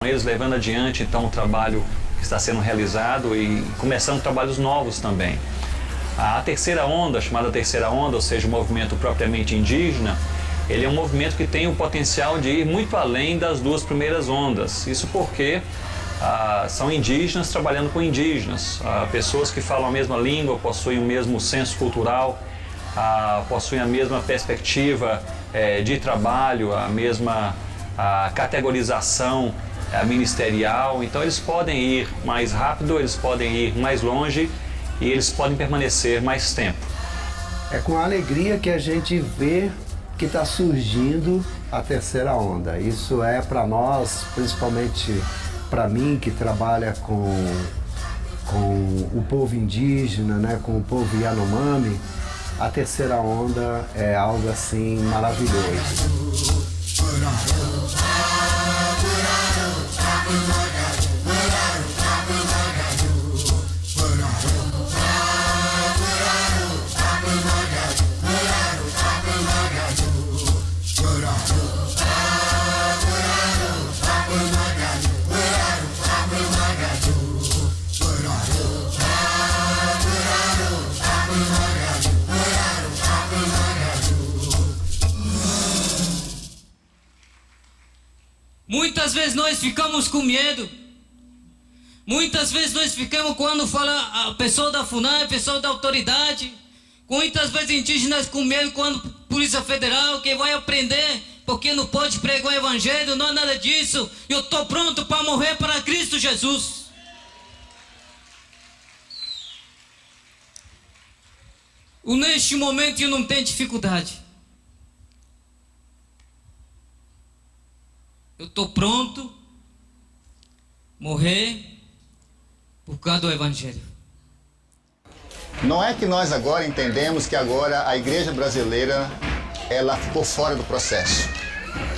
eles levando adiante então o trabalho que está sendo realizado e começando trabalhos novos também. A terceira onda, chamada terceira onda, ou seja, o movimento propriamente indígena, ele é um movimento que tem o potencial de ir muito além das duas primeiras ondas. Isso porque são indígenas trabalhando com indígenas, pessoas que falam a mesma língua, possuem o mesmo senso cultural, possuem a mesma perspectiva de trabalho, a mesma categorização ministerial. Então eles podem ir mais rápido, eles podem ir mais longe e eles podem permanecer mais tempo. É com alegria que a gente vê que está surgindo a terceira onda. Isso é para nós, principalmente para mim que trabalha com o povo indígena, né, com o povo Yanomami, a terceira onda é algo assim maravilhoso. Muitas vezes nós ficamos com medo. Muitas vezes nós ficamos quando fala a pessoa da FUNAI, a pessoa da autoridade. Muitas vezes indígenas com medo quando Polícia Federal, que vai aprender porque não pode pregar o Evangelho, não é nada disso. Eu estou pronto para morrer para Cristo Jesus. Neste momento eu não tenho dificuldade. Eu estou pronto a morrer por causa do Evangelho. Não é que nós agora entendemos que agora a igreja brasileira ela ficou fora do processo.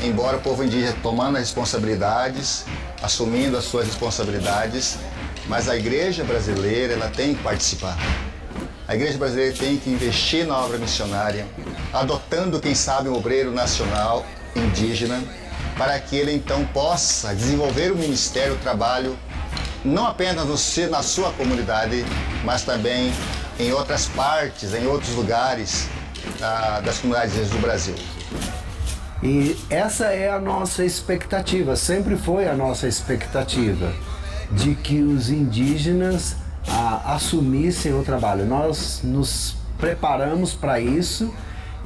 Embora o povo indígena tomando as responsabilidades, assumindo as suas responsabilidades, mas a igreja brasileira ela tem que participar. A igreja brasileira tem que investir na obra missionária, adotando, quem sabe, um obreiro nacional indígena, para que ele então possa desenvolver o ministério, o trabalho, não apenas na sua comunidade, mas também em outras partes, em outros lugares das comunidades do Brasil. E essa é a nossa expectativa, sempre foi a nossa expectativa, de que os indígenas assumissem o trabalho. Nós nos preparamos para isso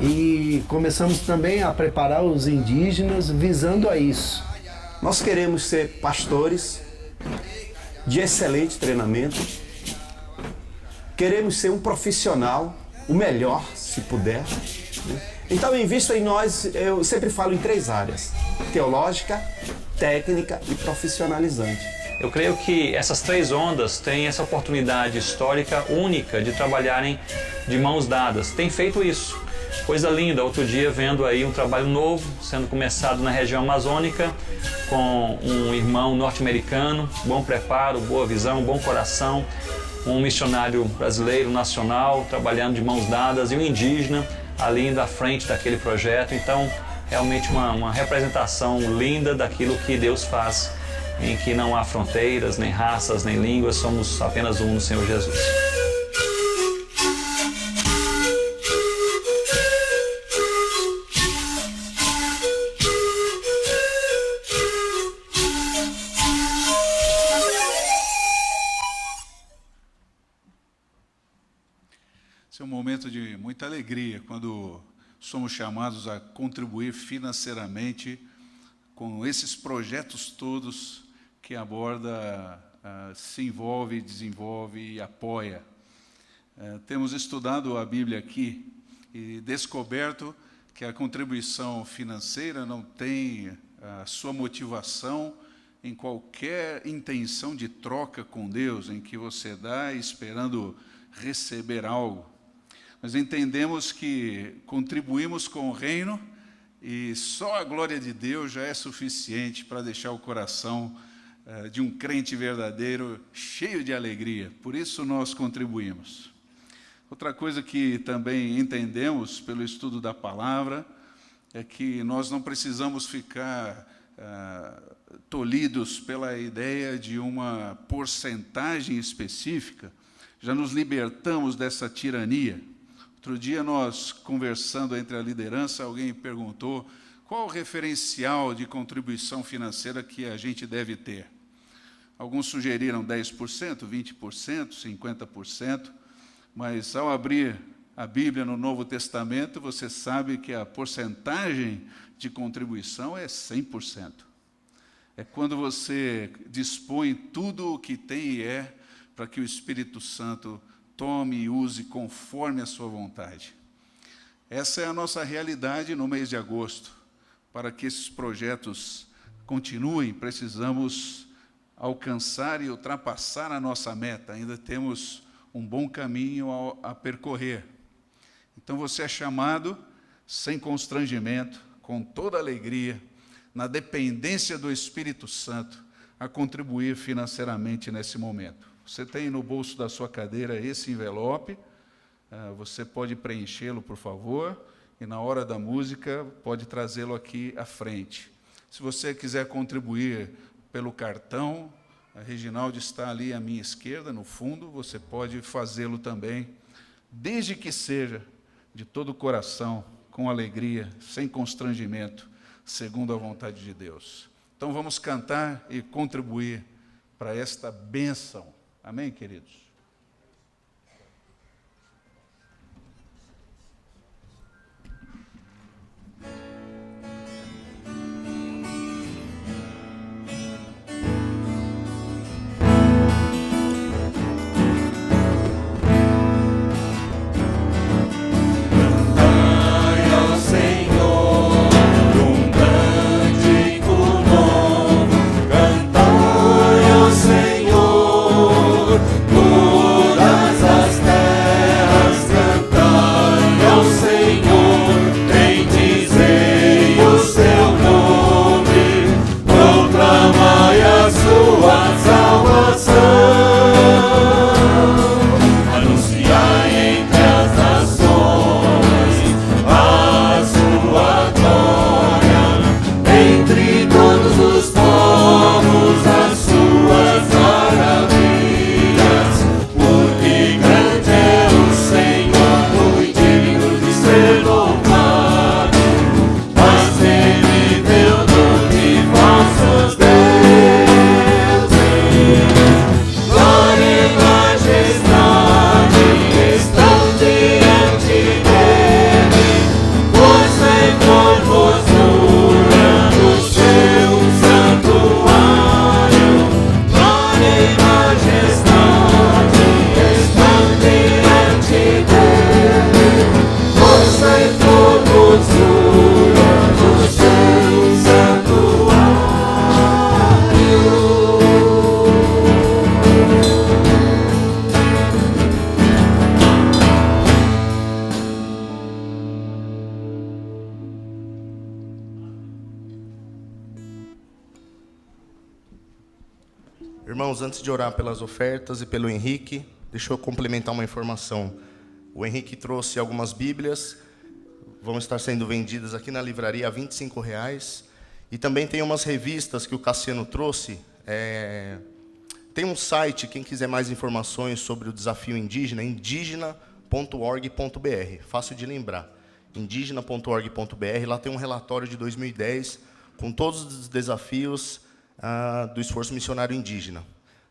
e começamos também a preparar os indígenas visando a isso. Nós queremos ser pastores de excelente treinamento, queremos ser um profissional, o melhor, se puder. Então, invista em nós, eu sempre falo em 3 áreas: teológica, técnica e profissionalizante. Eu creio que essas 3 ondas têm essa oportunidade histórica única de trabalharem de mãos dadas. Tem feito isso. Coisa linda, outro dia vendo aí um trabalho novo sendo começado na região amazônica com um irmão norte-americano, bom preparo, boa visão, bom coração, um missionário brasileiro nacional trabalhando de mãos dadas e um indígena ali indo à frente daquele projeto. Então, realmente uma representação linda daquilo que Deus faz, em que não há fronteiras, nem raças, nem línguas, somos apenas um no Senhor Jesus. Esse é um momento de muita alegria quando somos chamados a contribuir financeiramente com esses projetos todos que a Aborda se envolve, desenvolve e apoia. Temos estudado a Bíblia aqui e descoberto que a contribuição financeira não tem a sua motivação em qualquer intenção de troca com Deus, em que você dá esperando receber algo. Nós entendemos que contribuímos com o reino e só a glória de Deus já é suficiente para deixar o coração de um crente verdadeiro cheio de alegria. Por isso nós contribuímos. Outra coisa que também entendemos pelo estudo da palavra é que nós não precisamos ficar tolhidos pela ideia de uma porcentagem específica, já nos libertamos dessa tirania. Outro dia, nós conversando entre a liderança, alguém perguntou qual o referencial de contribuição financeira que a gente deve ter. Alguns sugeriram 10%, 20%, 50%, mas ao abrir a Bíblia no Novo Testamento, você sabe que a porcentagem de contribuição é 100%. É quando você dispõe tudo o que tem e é para que o Espírito Santo tome e use conforme a sua vontade. Essa é a nossa realidade no mês de agosto. Para que esses projetos continuem, precisamos alcançar e ultrapassar a nossa meta. Ainda temos um bom caminho a percorrer. Então você é chamado, sem constrangimento, com toda alegria, na dependência do Espírito Santo, a contribuir financeiramente nesse momento. Você tem no bolso da sua cadeira esse envelope, você pode preenchê-lo, por favor, e na hora da música pode trazê-lo aqui à frente. Se você quiser contribuir pelo cartão, a Reginaldo está ali à minha esquerda, no fundo, você pode fazê-lo também, desde que seja de todo o coração, com alegria, sem constrangimento, segundo a vontade de Deus. Então vamos cantar e contribuir para esta bênção. Amém, queridos? Irmãos, antes de orar pelas ofertas e pelo Henrique, deixa eu complementar uma informação. O Henrique trouxe algumas Bíblias, vão estar sendo vendidas aqui na livraria a R$ 25,00. E também tem umas revistas que o Cassiano trouxe. Tem um site, quem quiser mais informações sobre o desafio indígena, indígena.org.br, fácil de lembrar. Indígena.org.br, lá tem um relatório de 2010 com todos os desafios do esforço missionário indígena.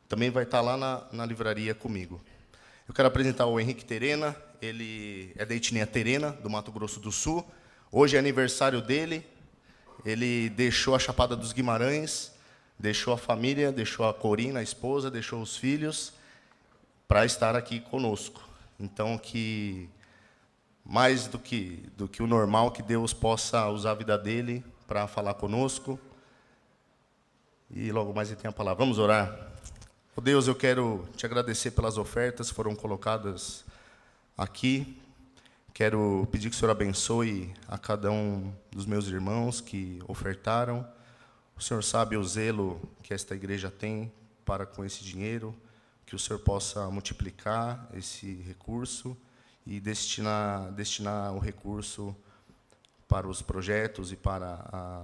Também vai estar lá na livraria comigo. Eu quero apresentar o Henrique Terena, ele é da etnia Terena, do Mato Grosso do Sul. Hoje é aniversário dele, ele deixou a Chapada dos Guimarães, deixou a família, deixou a Corina, a esposa, deixou os filhos, para estar aqui conosco. Então, que mais do que o normal, que Deus possa usar a vida dele para falar conosco. E logo mais ele tem a palavra. Vamos orar. Oh Deus, eu quero te agradecer pelas ofertas que foram colocadas aqui. Quero pedir que o Senhor abençoe a cada um dos meus irmãos que ofertaram. O Senhor sabe o zelo que esta igreja tem para com esse dinheiro, que o Senhor possa multiplicar esse recurso e destinar o recurso para os projetos e para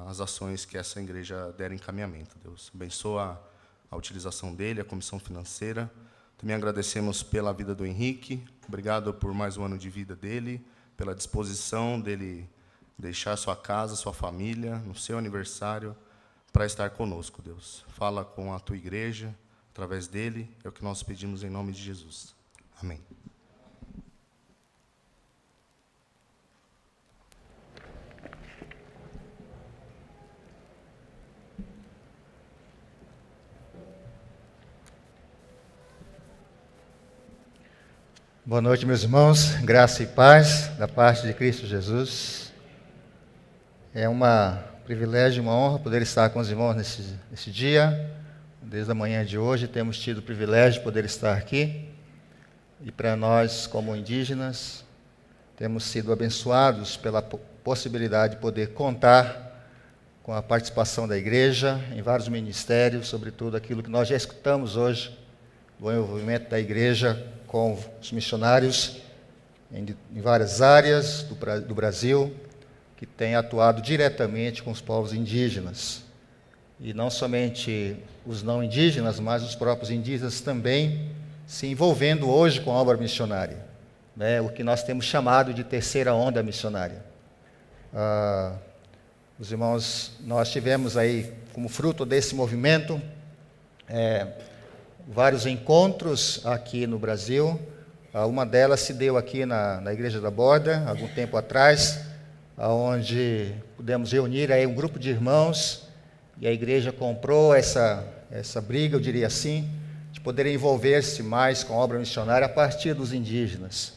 as ações que essa igreja der encaminhamento. Deus abençoa a utilização dele, a comissão financeira. Também agradecemos pela vida do Henrique. Obrigado por mais um ano de vida dele, pela disposição dele deixar sua casa, sua família, no seu aniversário, para estar conosco, Deus. Fala com a tua igreja, através dele, é o que nós pedimos em nome de Jesus. Amém. Boa noite, meus irmãos. Graça e paz da parte de Cristo Jesus. É um privilégio, uma honra poder estar com os irmãos nesse dia. Desde a manhã de hoje temos tido o privilégio de poder estar aqui. E para nós, como indígenas, temos sido abençoados pela possibilidade de poder contar com a participação da igreja em vários ministérios, sobretudo aquilo que nós já escutamos hoje, do envolvimento da igreja com os missionários em várias áreas do Brasil, que têm atuado diretamente com os povos indígenas. E não somente os não indígenas, mas os próprios indígenas também se envolvendo hoje com a obra missionária, né? O que nós temos chamado de terceira onda missionária. Os irmãos, nós tivemos aí, como fruto desse movimento, vários encontros aqui no Brasil. Uma delas se deu aqui na Igreja da Borda, algum tempo atrás, onde pudemos reunir aí um grupo de irmãos, e a igreja comprou essa briga, eu diria assim, de poder envolver-se mais com a obra missionária a partir dos indígenas.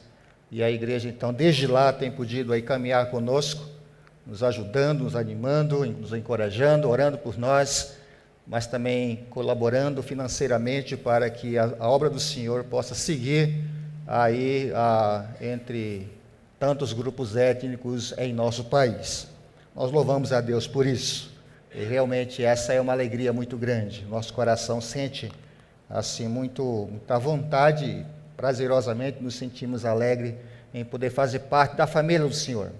E a igreja, então, desde lá tem podido aí caminhar conosco, nos ajudando, nos animando, nos encorajando, orando por nós, mas também colaborando financeiramente para que a obra do Senhor possa seguir aí entre tantos grupos étnicos em nosso país. Nós louvamos a Deus por isso. E realmente essa é uma alegria muito grande. Nosso coração sente assim muita vontade, prazerosamente nos sentimos alegres em poder fazer parte da família do Senhor.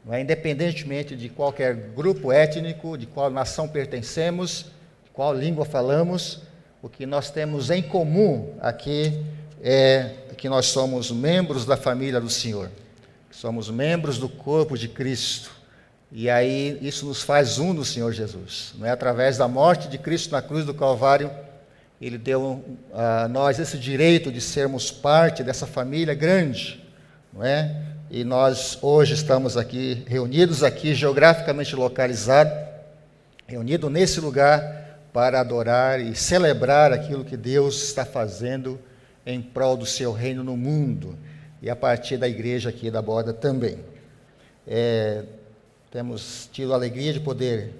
Não é? Independentemente de qualquer grupo étnico, de qual nação pertencemos, qual língua falamos, o que nós temos em comum aqui é que nós somos membros da família do Senhor, somos membros do corpo de Cristo, e aí isso nos faz um no Senhor Jesus, não é? Através da morte de Cristo na cruz do Calvário, Ele deu a nós esse direito de sermos parte dessa família grande, não é? E nós hoje estamos aqui, reunidos aqui, geograficamente localizados, reunidos nesse lugar, para adorar e celebrar aquilo que Deus está fazendo em prol do seu reino no mundo, e a partir da igreja aqui da Borda também. Temos tido a alegria de poder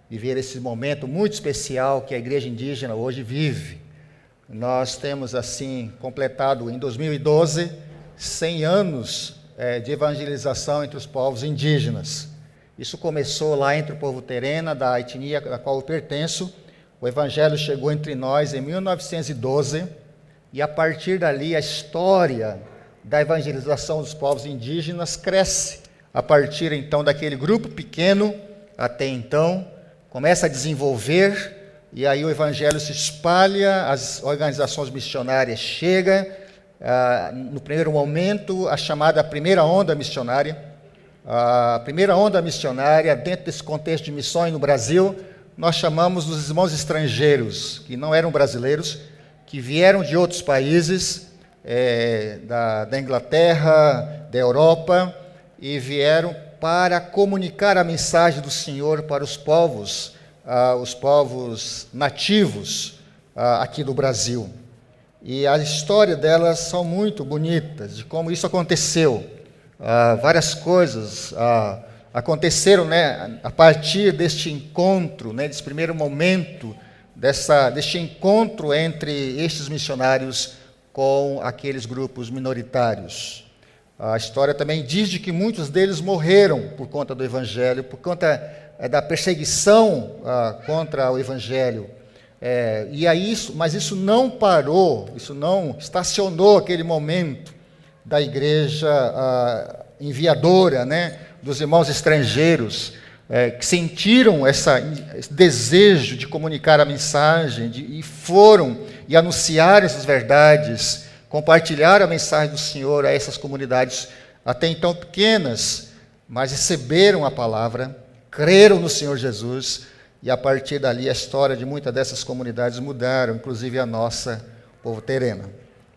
viver esse momento muito especial que a igreja indígena hoje vive. Nós temos, assim, completado em 2012, 100 anos de evangelização entre os povos indígenas. Isso começou lá entre o povo Terena, da etnia a qual eu pertenço. O Evangelho chegou entre nós em 1912, e a partir dali a história da evangelização dos povos indígenas cresce. A partir então daquele grupo pequeno, até então, começa a desenvolver, e aí o Evangelho se espalha, as organizações missionárias chegam, no primeiro momento, a chamada primeira onda missionária. A primeira onda missionária, dentro desse contexto de missões no Brasil, nós chamamos dos irmãos estrangeiros, que não eram brasileiros, que vieram de outros países, da Inglaterra, da Europa, e vieram para comunicar a mensagem do Senhor para os povos nativos aqui do Brasil. E a história delas são muito bonitas, de como isso aconteceu. Várias coisas aconteceram, né, a partir deste encontro, né, desse primeiro momento, deste encontro entre estes missionários com aqueles grupos minoritários. A história também diz de que muitos deles morreram por conta do Evangelho, por conta da perseguição contra o Evangelho. Mas isso não parou, isso não estacionou aquele momento da igreja enviadora, né, dos irmãos estrangeiros, que sentiram esse desejo de comunicar a mensagem, e foram e anunciaram essas verdades, compartilharam a mensagem do Senhor a essas comunidades até então pequenas, mas receberam a palavra, creram no Senhor Jesus, e a partir dali a história de muitas dessas comunidades mudaram, inclusive a nossa, povo terena.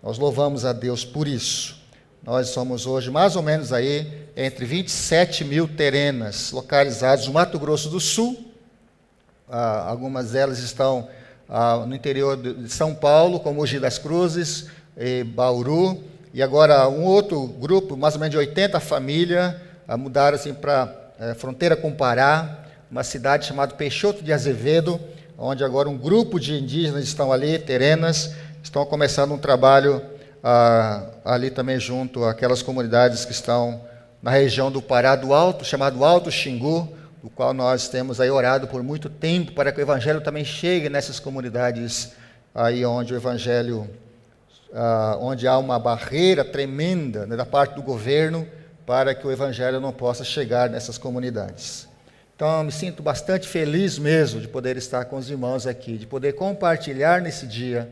Nós louvamos a Deus por isso. Nós somos hoje mais ou menos aí entre 27 mil terenas localizadas no Mato Grosso do Sul. Algumas delas estão no interior de São Paulo, como Mogi das Cruzes, Bauru, e agora um outro grupo, mais ou menos de 80 famílias, mudaram assim, para a fronteira com o Pará, uma cidade chamada Peixoto de Azevedo, onde agora um grupo de indígenas estão ali, terenas, estão começando um trabalho ali também junto àquelas comunidades que estão na região do Pará do Alto, chamado Alto Xingu, do qual nós temos aí orado por muito tempo para que o Evangelho também chegue nessas comunidades aí onde o Evangelho, onde há uma barreira tremenda, né, da parte do governo para que o Evangelho não possa chegar nessas comunidades. Então, eu me sinto bastante feliz mesmo de poder estar com os irmãos aqui, de poder compartilhar nesse dia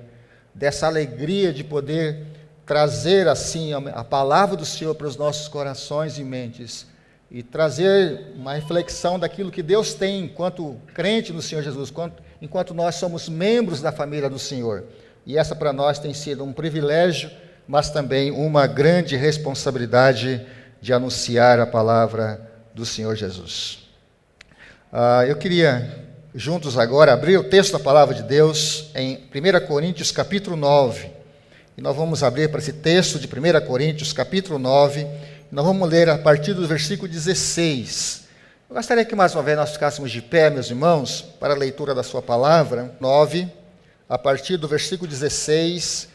dessa alegria de poder trazer assim a palavra do Senhor para os nossos corações e mentes e trazer uma reflexão daquilo que Deus tem enquanto crente no Senhor Jesus, enquanto nós somos membros da família do Senhor. E essa para nós tem sido um privilégio, mas também uma grande responsabilidade de anunciar a palavra do Senhor Jesus. Eu queria juntos agora abrir o texto da palavra de Deus em 1 Coríntios capítulo 9. E nós vamos abrir para esse texto de 1 Coríntios capítulo 9. E nós vamos ler a partir do versículo 16. Eu gostaria que mais uma vez nós ficássemos de pé, meus irmãos, para a leitura da sua palavra. 9, a partir do versículo 16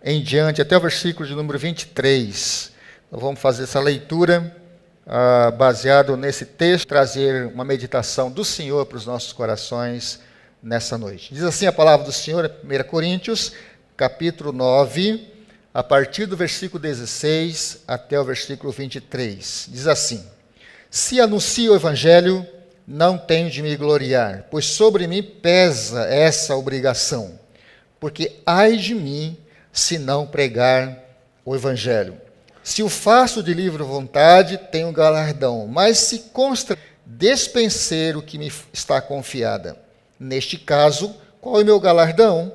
em diante, até o versículo de número 23. Nós vamos fazer essa leitura baseado nesse texto, trazer uma meditação do Senhor para os nossos corações nessa noite. Diz assim a palavra do Senhor, 1 Coríntios, capítulo 9, a partir do versículo 16 até o versículo 23. Diz assim: Se anuncio o Evangelho, não tenho de me gloriar, pois sobre mim pesa essa obrigação, porque ai de mim se não pregar o Evangelho. Se o faço de livre vontade, tenho galardão, mas se consta despenseiro que me está confiada. Neste caso, qual é o meu galardão?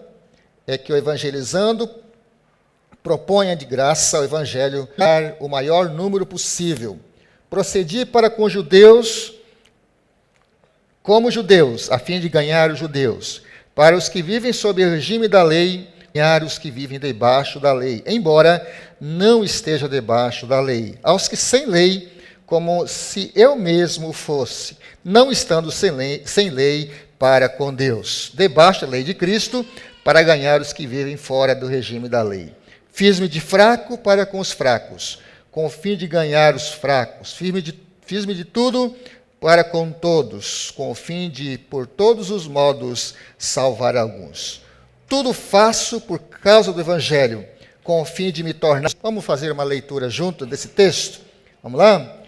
É que o evangelizando proponha de graça o evangelho o maior número possível. Procedi para com judeus como judeus, a fim de ganhar os judeus. Para os que vivem sob o regime da lei, ganhar os que vivem debaixo da lei, embora não esteja debaixo da lei. Aos que sem lei, como se eu mesmo fosse, não estando sem lei para com Deus, debaixo da lei de Cristo, para ganhar os que vivem fora do regime da lei. Fiz-me de fraco para com os fracos, com o fim de ganhar os fracos. Fiz-me de tudo para com todos, com o fim de, por todos os modos, salvar alguns. Tudo faço por causa do Evangelho, com o fim de me tornar... Vamos fazer uma leitura junto desse texto? Vamos lá?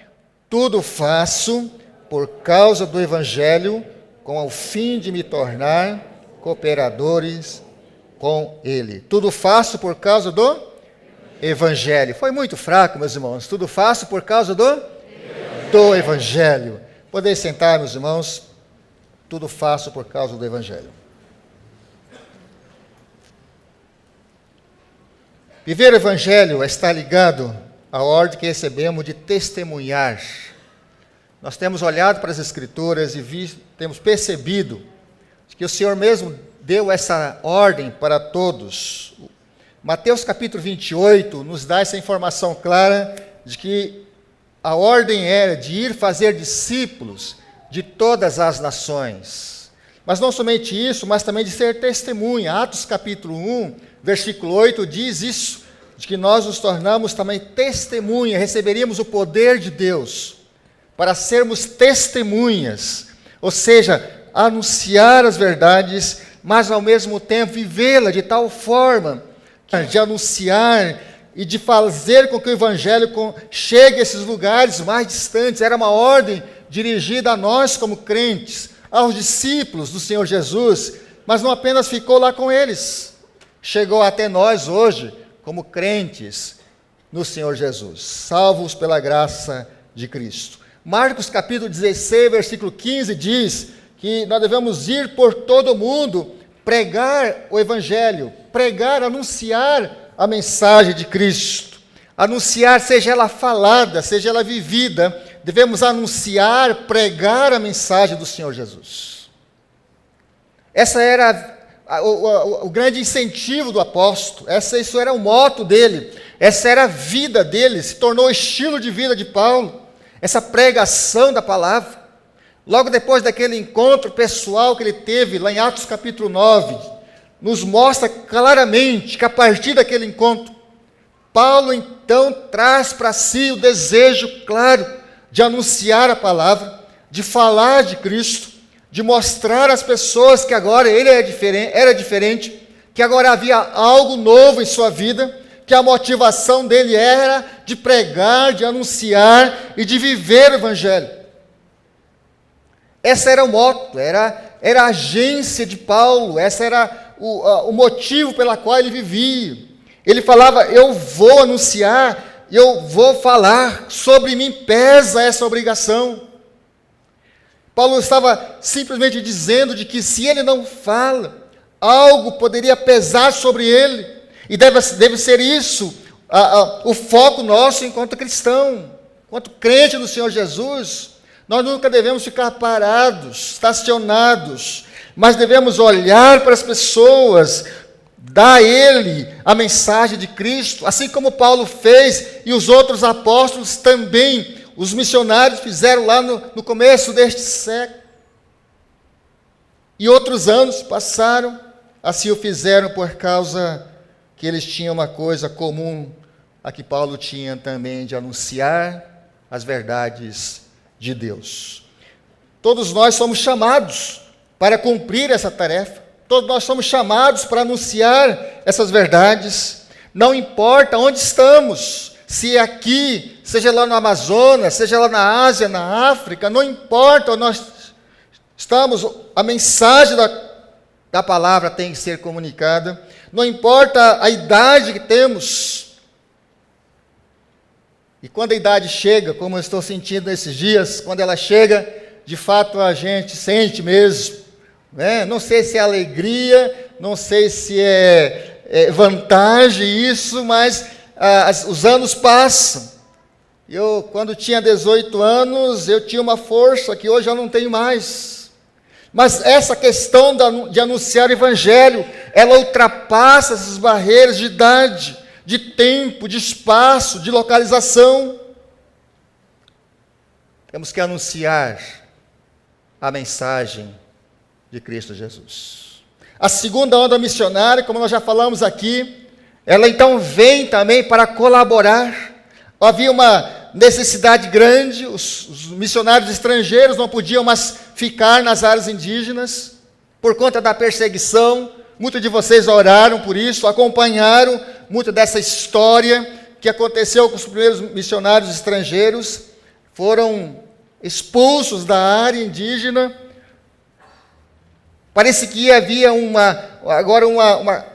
Tudo faço por causa do Evangelho, com o fim de me tornar cooperadores com Ele. Tudo faço por causa do Evangelho. Foi muito fraco, meus irmãos. Tudo faço por causa do Evangelho. Podem sentar, meus irmãos. Tudo faço por causa do Evangelho. Viver o Evangelho está ligado à ordem que recebemos de testemunhar. Nós temos olhado para as Escrituras e temos percebido que o Senhor mesmo deu essa ordem para todos. Mateus capítulo 28 nos dá essa informação clara de que a ordem era de ir fazer discípulos de todas as nações. Mas não somente isso, mas também de ser testemunha. Atos capítulo 1, versículo 8 diz isso, de que nós nos tornamos também testemunha, receberíamos o poder de Deus para sermos testemunhas, ou seja, anunciar as verdades, mas ao mesmo tempo vivê-la de tal forma, de anunciar e de fazer com que o Evangelho chegue a esses lugares mais distantes. Era uma ordem dirigida a nós como crentes, aos discípulos do Senhor Jesus, mas não apenas ficou lá com eles, chegou até nós hoje como crentes no Senhor Jesus, salvos pela graça de Cristo. Marcos capítulo 16, versículo 15 diz que nós devemos ir por todo o mundo, pregar o Evangelho, pregar, anunciar a mensagem de Cristo. Anunciar, seja ela falada, seja ela vivida, devemos anunciar, pregar a mensagem do Senhor Jesus. Essa era o grande incentivo do apóstolo, isso era o moto dele, essa era a vida dele, se tornou o estilo de vida de Paulo, essa pregação da palavra. Logo depois daquele encontro pessoal que ele teve lá em Atos capítulo 9, nos mostra claramente que a partir daquele encontro, Paulo então traz para si o desejo claro de anunciar a palavra, de falar de Cristo, de mostrar às pessoas que agora ele era diferente, que agora havia algo novo em sua vida, que a motivação dele era de pregar, de anunciar e de viver o Evangelho. Essa era o moto, era a agência de Paulo, essa era o motivo pela qual ele vivia. Ele falava, eu vou anunciar, eu vou falar, sobre mim pesa essa obrigação. Paulo estava simplesmente dizendo de que se ele não fala, algo poderia pesar sobre ele, e deve ser isso o foco nosso enquanto cristão, enquanto crente no Senhor Jesus. Nós nunca devemos ficar parados, estacionados, mas devemos olhar para as pessoas, dar a ele a mensagem de Cristo, assim como Paulo fez e os outros apóstolos também, os missionários fizeram lá no começo deste século. E outros anos passaram, assim o fizeram por causa que eles tinham uma coisa comum, a que Paulo tinha também, de anunciar as verdades de Deus. Todos nós somos chamados para cumprir essa tarefa, todos nós somos chamados para anunciar essas verdades, não importa onde estamos, se é aqui, seja lá no Amazonas, seja lá na Ásia, na África, não importa onde nós estamos, a mensagem da palavra tem que ser comunicada, não importa a idade que temos. E quando a idade chega, como eu estou sentindo nesses dias, quando ela chega, de fato a gente sente mesmo, né? Não sei se é alegria, não sei se é vantagem isso, mas os anos passam. Eu, quando tinha 18 anos, eu tinha uma força que hoje eu não tenho mais. Mas essa questão de anunciar o Evangelho, ela ultrapassa essas barreiras de idade, de tempo, de espaço, de localização. Temos que anunciar a mensagem de Cristo Jesus. A segunda onda missionária, como nós já falamos aqui, ela então vem também para colaborar. Havia uma necessidade grande, os missionários estrangeiros não podiam mais ficar nas áreas indígenas, por conta da perseguição. Muitos de vocês oraram por isso, acompanharam muito dessa história que aconteceu com os primeiros missionários estrangeiros, foram expulsos da área indígena. Parece que havia agora uma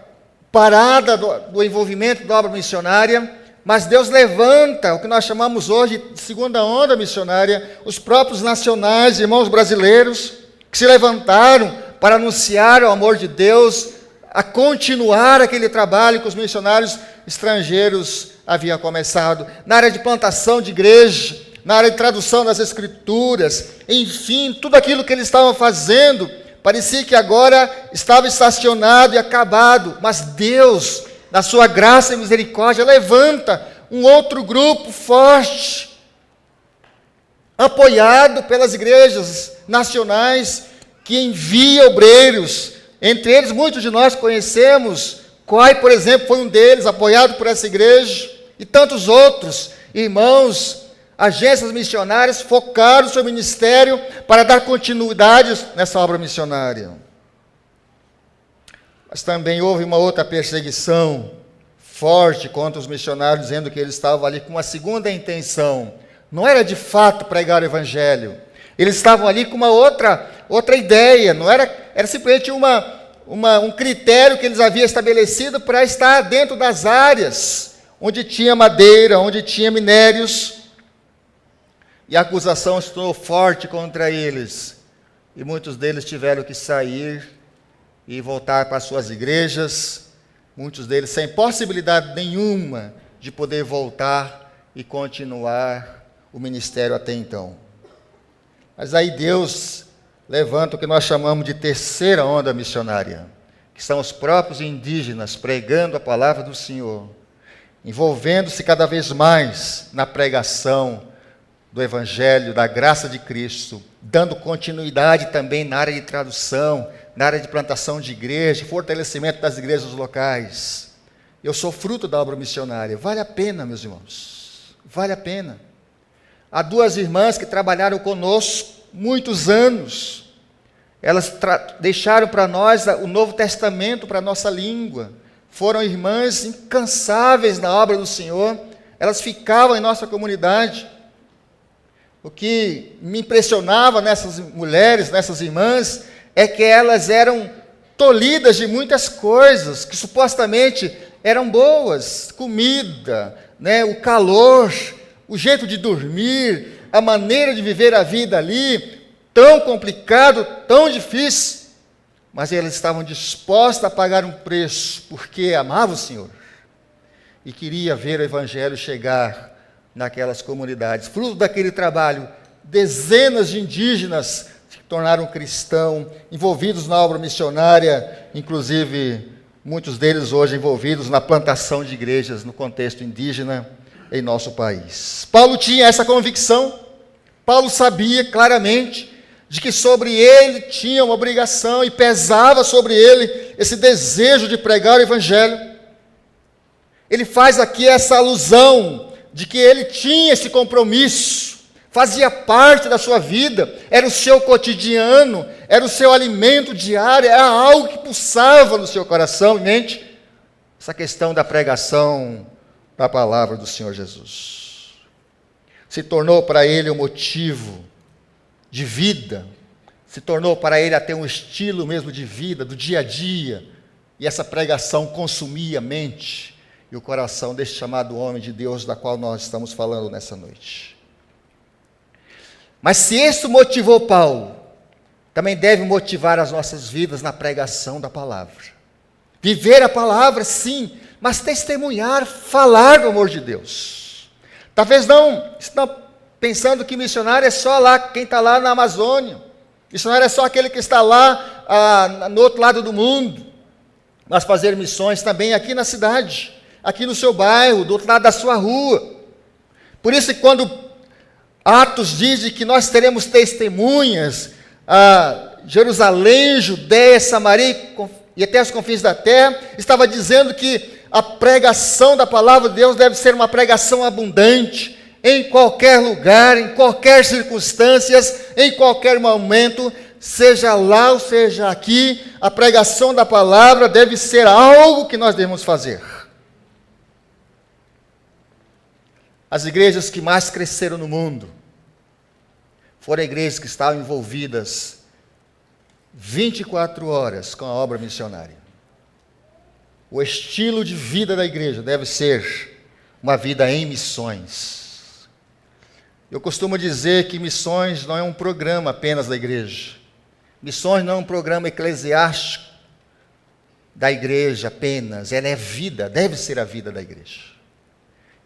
parada do envolvimento da obra missionária, mas Deus levanta o que nós chamamos hoje de segunda onda missionária, os próprios nacionais, irmãos brasileiros, que se levantaram para anunciar o amor de Deus, a continuar aquele trabalho que os missionários estrangeiros haviam começado, na área de plantação de igreja, na área de tradução das Escrituras, enfim, tudo aquilo que eles estavam fazendo, parecia que agora estava estacionado e acabado, mas Deus, na sua graça e misericórdia, levanta um outro grupo forte, apoiado pelas igrejas nacionais, que envia obreiros. Entre eles, muitos de nós conhecemos. Coai, por exemplo, foi um deles, apoiado por essa igreja, e tantos outros irmãos, agências missionárias, focaram o seu ministério para dar continuidade nessa obra missionária. Mas também houve uma outra perseguição forte contra os missionários, dizendo que eles estavam ali com uma segunda intenção. Não era de fato pregar o evangelho. Eles estavam ali com uma outra ideia. Não era simplesmente um critério que eles haviam estabelecido para estar dentro das áreas onde tinha madeira, onde tinha minérios. E a acusação se tornou forte contra eles. E muitos deles tiveram que sair e voltar para suas igrejas. Muitos deles sem possibilidade nenhuma de poder voltar e continuar o ministério até então. Mas aí Deus levanta o que nós chamamos de terceira onda missionária, que são os próprios indígenas pregando a palavra do Senhor, envolvendo-se cada vez mais na pregação do Evangelho, da graça de Cristo, dando continuidade também na área de tradução, na área de plantação de igreja, fortalecimento das igrejas locais. Eu sou fruto da obra missionária. Vale a pena, meus irmãos, vale a pena. Há duas irmãs que trabalharam conosco muitos anos. Elas deixaram para nós o Novo Testamento para a nossa língua. Foram irmãs incansáveis na obra do Senhor. Elas ficavam em nossa comunidade. O que me impressionava nessas mulheres, nessas irmãs, é que elas eram tolhidas de muitas coisas que supostamente eram boas. Comida, o calor, o jeito de dormir, a maneira de viver a vida ali, tão complicado, tão difícil. Mas elas estavam dispostas a pagar um preço, porque amavam o Senhor e queria ver o Evangelho chegar naquelas comunidades. Fruto daquele trabalho, dezenas de indígenas se tornaram cristãos, envolvidos na obra missionária, inclusive muitos deles hoje envolvidos na plantação de igrejas no contexto indígena em nosso país. Paulo tinha essa convicção. Paulo sabia claramente de que sobre ele tinha uma obrigação e pesava sobre ele esse desejo de pregar o Evangelho. Ele faz aqui essa alusão de que ele tinha esse compromisso, fazia parte da sua vida, era o seu cotidiano, era o seu alimento diário, era algo que pulsava no seu coração e mente, essa questão da pregação da palavra do Senhor Jesus. Se tornou para ele um motivo de vida, se tornou para ele até um estilo mesmo de vida, do dia a dia, e essa pregação consumia a mente e o coração deste chamado homem de Deus, da qual nós estamos falando nessa noite. Mas se isso motivou Paulo, também deve motivar as nossas vidas na pregação da palavra. Viver a palavra, sim, mas testemunhar, falar do amor de Deus. Talvez não estão pensando que missionário é só lá, quem está lá na Amazônia. Missionário é só aquele que está lá no outro lado do mundo. Mas fazer missões também aqui na cidade, aqui no seu bairro, do outro lado da sua rua. Por isso que quando Atos diz que nós teremos testemunhas a Jerusalém, Judéia, Samaria e até os confins da terra, estava dizendo que a pregação da palavra de Deus deve ser uma pregação abundante, em qualquer lugar, em qualquer circunstâncias, em qualquer momento, seja lá ou seja aqui, a pregação da palavra deve ser algo que nós devemos fazer. As igrejas que mais cresceram no mundo foram igrejas que estavam envolvidas 24 horas com a obra missionária. O estilo de vida da igreja deve ser uma vida em missões. Eu costumo dizer que missões não é um programa apenas da igreja. Missões não é um programa eclesiástico da igreja apenas. Ela é vida, deve ser a vida da igreja.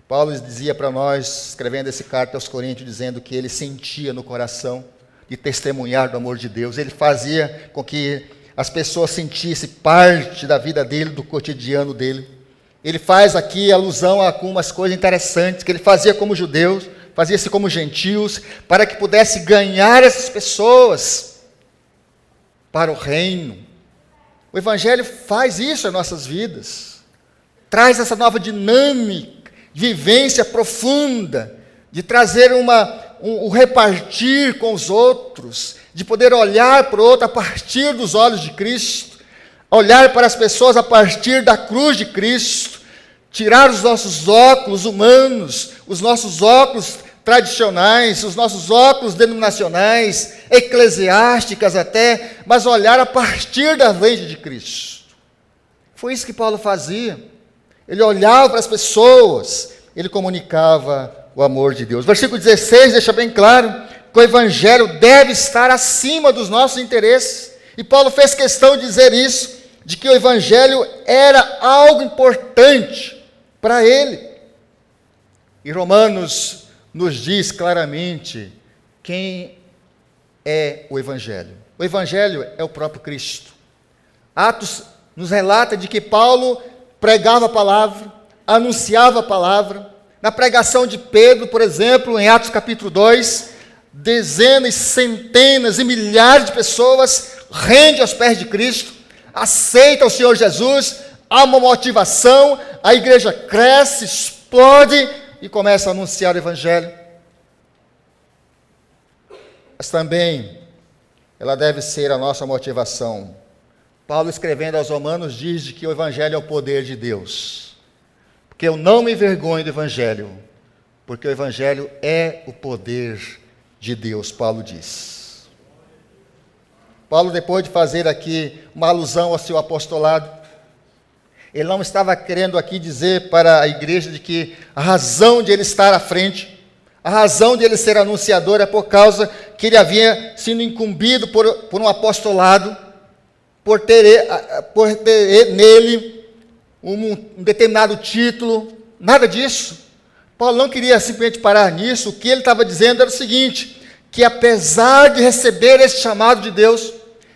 Paulo dizia para nós, escrevendo essa carta aos Coríntios, dizendo que ele sentia no coração de testemunhar do amor de Deus. Ele fazia com que as pessoas sentissem parte da vida dele, do cotidiano dele. Ele faz aqui alusão a algumas coisas interessantes que ele fazia como judeus, fazia-se como gentios, para que pudesse ganhar essas pessoas para o reino. O Evangelho faz isso em nossas vidas, traz essa nova dinâmica, vivência profunda, de trazer um repartir com os outros, de poder olhar para o outro a partir dos olhos de Cristo, olhar para as pessoas a partir da cruz de Cristo, tirar os nossos óculos humanos, os nossos óculos tradicionais, os nossos óculos denominacionais, eclesiásticas até, mas olhar a partir da lente de Cristo. Foi isso que Paulo fazia. Ele olhava para as pessoas, ele comunicava o amor de Deus. Versículo 16 deixa bem claro que o Evangelho deve estar acima dos nossos interesses. E Paulo fez questão de dizer isso, de que o Evangelho era algo importante para ele. E Romanos nos diz claramente quem é o Evangelho. O Evangelho é o próprio Cristo. Atos nos relata de que Paulo pregava a palavra, anunciava a palavra. Na pregação de Pedro, por exemplo, em Atos capítulo 2, dezenas, centenas e milhares de pessoas rendem aos pés de Cristo, aceitam o Senhor Jesus, há uma motivação, a igreja cresce, explode e começa a anunciar o Evangelho. Mas também ela deve ser a nossa motivação. Paulo, escrevendo aos Romanos, diz que o Evangelho é o poder de Deus. Porque eu não me envergonho do Evangelho, porque o Evangelho é o poder de Deus, Paulo diz. Paulo, depois de fazer aqui uma alusão ao seu apostolado, ele não estava querendo aqui dizer para a igreja de que a razão de ele estar à frente, a razão de ele ser anunciador é por causa que ele havia sido incumbido por um apostolado, por ter nele um determinado título, nada disso. Paulo não queria simplesmente parar nisso. O que ele estava dizendo era o seguinte, que apesar de receber esse chamado de Deus,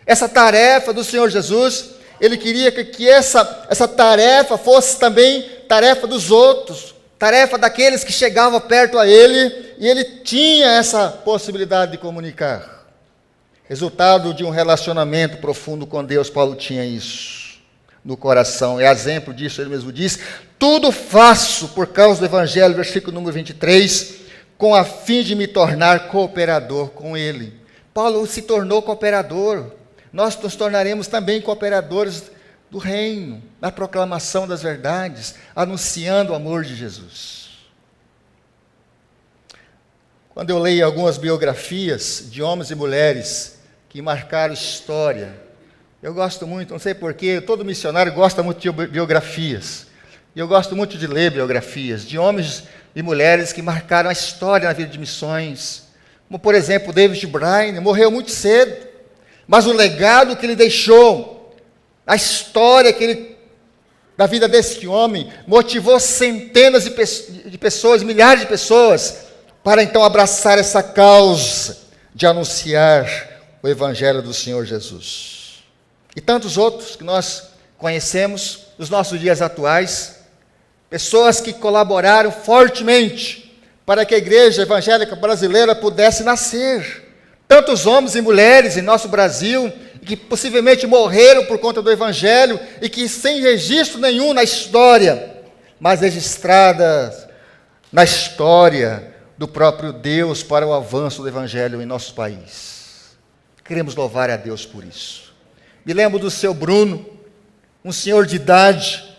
essa tarefa do Senhor Jesus, ele queria que essa tarefa fosse também tarefa dos outros, tarefa daqueles que chegavam perto a ele, e ele tinha essa possibilidade de comunicar. Resultado de um relacionamento profundo com Deus, Paulo tinha isso no coração. É exemplo disso, ele mesmo diz, tudo faço por causa do Evangelho, versículo número 23, com a fim de me tornar cooperador com ele. Paulo se tornou cooperador. Nós nos tornaremos também cooperadores do reino, na proclamação das verdades, anunciando o amor de Jesus. Quando eu leio algumas biografias de homens e mulheres que marcaram história, eu gosto muito, não sei porquê, todo missionário gosta muito de biografias. E eu gosto muito de ler biografias de homens e mulheres que marcaram a história na vida de missões. Como, por exemplo, David Bryan, morreu muito cedo, mas o legado que ele deixou, a história da vida desse homem, motivou centenas de pessoas, milhares de pessoas, para então abraçar essa causa de anunciar o Evangelho do Senhor Jesus. E tantos outros que nós conhecemos nos nossos dias atuais, pessoas que colaboraram fortemente para que a igreja evangélica brasileira pudesse nascer. Tantos homens e mulheres em nosso Brasil, que possivelmente morreram por conta do Evangelho, e que sem registro nenhum na história, mas registradas na história do próprio Deus para o avanço do Evangelho em nosso país. Queremos louvar a Deus por isso. Me lembro do seu Bruno, um senhor de idade,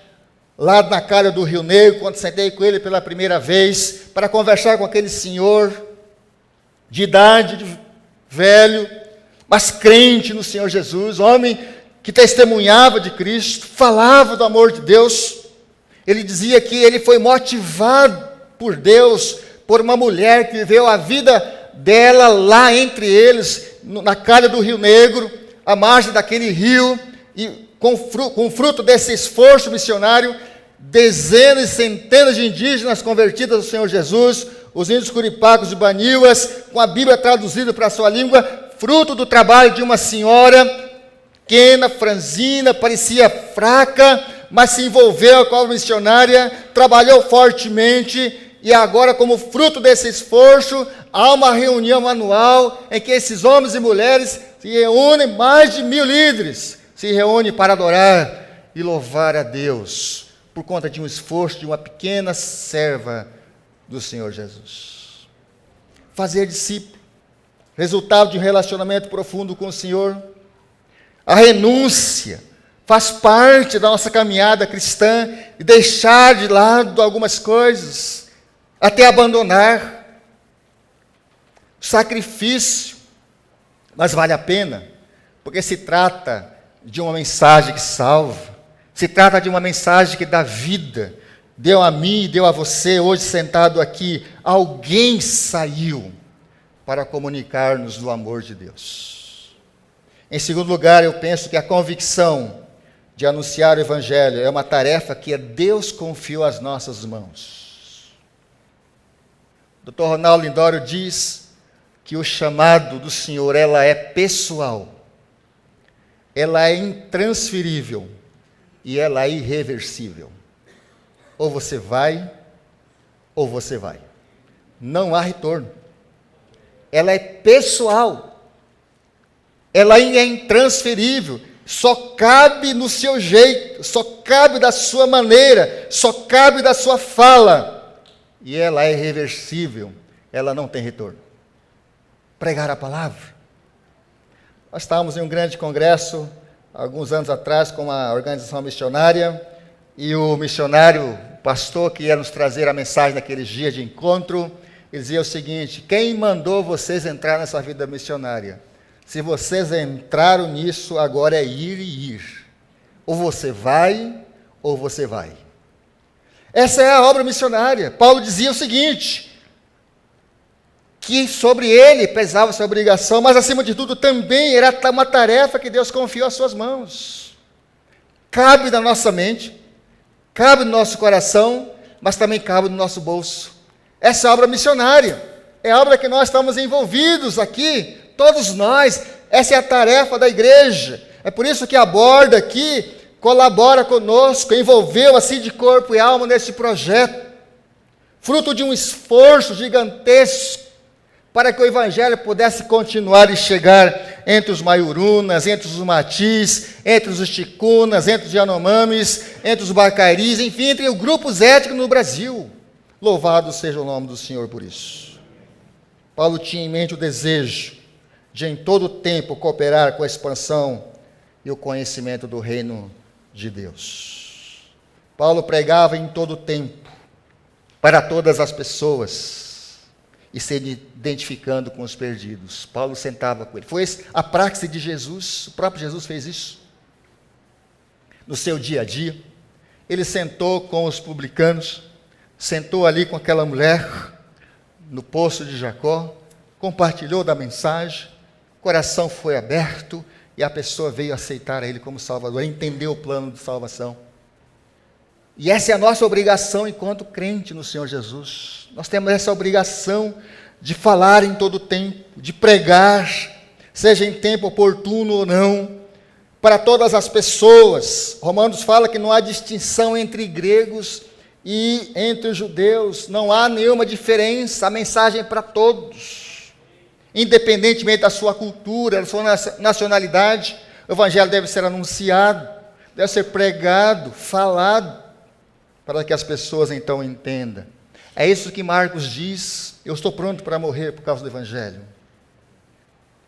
lá na calha do Rio Negro, quando sentei com ele pela primeira vez, para conversar com aquele senhor de idade, velho, mas crente no Senhor Jesus, homem que testemunhava de Cristo, falava do amor de Deus. Ele dizia que ele foi motivado por Deus, por uma mulher que viveu a vida dela lá entre eles, na calha do Rio Negro, à margem daquele rio, e com fruto desse esforço missionário, dezenas e centenas de indígenas convertidos ao Senhor Jesus, os índios curipacos e baniuas, com a Bíblia traduzida para a sua língua, fruto do trabalho de uma senhora pequena, franzina, parecia fraca, mas se envolveu com a missionária, trabalhou fortemente, e agora, como fruto desse esforço, há uma reunião anual em que esses homens e mulheres se reúnem, mais de 1000 líderes, se reúnem para adorar e louvar a Deus, por conta de um esforço de uma pequena serva do Senhor Jesus. Fazer discípulo, resultado de um relacionamento profundo com o Senhor, a renúncia, Faz parte da nossa caminhada cristã e deixar de lado algumas coisas, até abandonar. Sacrifício, mas vale a pena, porque se trata de uma mensagem que salva, se trata de uma mensagem que dá vida. Deu a mim e deu a você, hoje sentado aqui, alguém saiu para comunicar-nos do amor de Deus. Em segundo lugar, eu penso que a convicção de anunciar o Evangelho é uma tarefa que Deus confiou às nossas mãos. O Dr. Ronaldo Lindório diz que o chamado do Senhor, ela é pessoal, ela é intransferível e ela é irreversível. Ou você vai, ou você vai. Não há retorno. Ela é pessoal. Ela é intransferível. Só cabe no seu jeito, só cabe da sua maneira, só cabe da sua fala. E ela é irreversível. Ela não tem retorno. Pregar a palavra. Nós estávamos em um grande congresso, alguns anos atrás, com uma organização missionária, e o missionário, o pastor que ia nos trazer a mensagem naqueles dias de encontro, ele dizia o seguinte: quem mandou vocês entrar nessa vida missionária? Se vocês entraram nisso, agora é ir e ir. Ou você vai, ou você vai. Essa é a obra missionária. Paulo dizia o seguinte, que sobre ele pesava essa obrigação, mas acima de tudo também era uma tarefa que Deus confiou às suas mãos. Cabe na nossa mente, cabe no nosso coração, mas também cabe no nosso bolso. Essa é a obra missionária, é a obra que nós estamos envolvidos aqui, todos nós. Essa é a tarefa da igreja. É por isso que a Borda aqui colabora conosco, envolveu assim de corpo e alma nesse projeto, fruto de um esforço gigantesco, para que o Evangelho pudesse continuar e chegar entre os Maiurunas, entre os Matis, entre os Ticunas, entre os Yanomamis, entre os Bacaris, enfim, entre os grupos étnicos no Brasil. Louvado seja o nome do Senhor por isso. Paulo tinha em mente o desejo de em todo o tempo cooperar com a expansão e o conhecimento do reino de Deus. Paulo pregava em todo o tempo, para todas as pessoas, e se identificando com os perdidos. Paulo sentava com ele. Foi a praxe de Jesus, o próprio Jesus fez isso. No seu dia a dia, ele sentou com os publicanos, sentou ali com aquela mulher, no poço de Jacó, compartilhou da mensagem, o coração foi aberto, e a pessoa veio aceitar a ele como Salvador, entendeu o plano de salvação. E essa é a nossa obrigação enquanto crente no Senhor Jesus. Nós temos essa obrigação de falar em todo tempo, de pregar, seja em tempo oportuno ou não, para todas as pessoas. Romanos fala que não há distinção entre gregos e entre os judeus, não há nenhuma diferença, a mensagem é para todos. Independentemente da sua cultura, da sua nacionalidade, o Evangelho deve ser anunciado, deve ser pregado, falado, para que as pessoas então entendam. É isso que Marcos diz: eu estou pronto para morrer por causa do Evangelho.